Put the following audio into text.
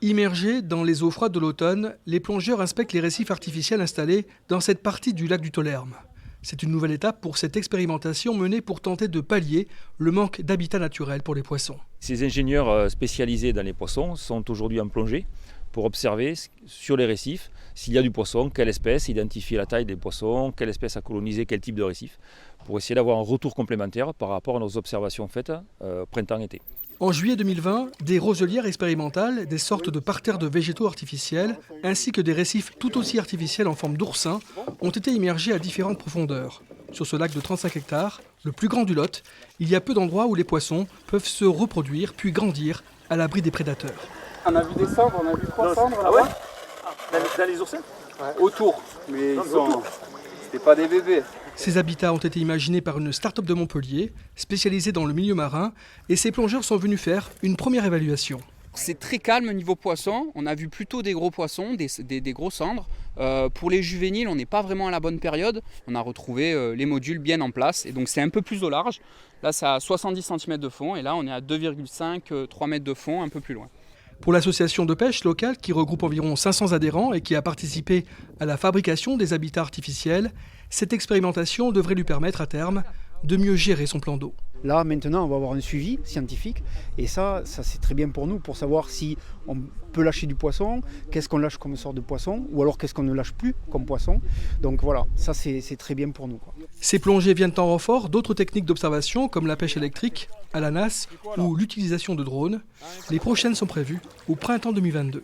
Immergés dans les eaux froides de l'automne, les plongeurs inspectent les récifs artificiels installés dans cette partie du lac du Tolherme. C'est une nouvelle étape pour cette expérimentation menée pour tenter de pallier le manque d'habitat naturel pour les poissons. Ces ingénieurs spécialisés dans les poissons sont aujourd'hui en plongée pour observer sur les récifs s'il y a du poisson, quelle espèce, identifier la taille des poissons, quelle espèce a colonisé, quel type de récif, pour essayer d'avoir un retour complémentaire par rapport à nos observations faites printemps-été. En juillet 2020, des roselières expérimentales, des sortes de parterres de végétaux artificiels, ainsi que des récifs tout aussi artificiels en forme d'oursin, ont été immergés à différentes profondeurs. Sur ce lac de 35 hectares, le plus grand du Lot, il y a peu d'endroits où les poissons peuvent se reproduire puis grandir à l'abri des prédateurs. On a vu des cendres, on a vu 3 cendres là-bas. Ah ouais, dans les oursins? Ouais. Autour, mais c'était pas des bébés. Ces habitats ont été imaginés par une start-up de Montpellier, spécialisée dans le milieu marin, et ces plongeurs sont venus faire une première évaluation. C'est très calme niveau poisson, on a vu plutôt des gros poissons, des gros cendres. Pour les juvéniles, on n'est pas vraiment à la bonne période. On a retrouvé les modules bien en place, et donc c'est un peu plus au large. Là, c'est à 70 cm de fond, et là, on est à 2,5-3 mètres de fond, un peu plus loin. Pour l'association de pêche locale qui regroupe environ 500 adhérents et qui a participé à la fabrication des habitats artificiels, cette expérimentation devrait lui permettre à terme de mieux gérer son plan d'eau. Là, maintenant, on va avoir un suivi scientifique et ça c'est très bien pour nous, pour savoir si on peut lâcher du poisson, qu'est-ce qu'on lâche comme sorte de poisson, ou alors qu'est-ce qu'on ne lâche plus comme poisson. Donc voilà, ça c'est très bien pour nous, quoi. Ces plongées viennent en renfort d'autres techniques d'observation comme la pêche électrique, à la nasse ou l'utilisation de drones. Les prochaines sont prévues au printemps 2022.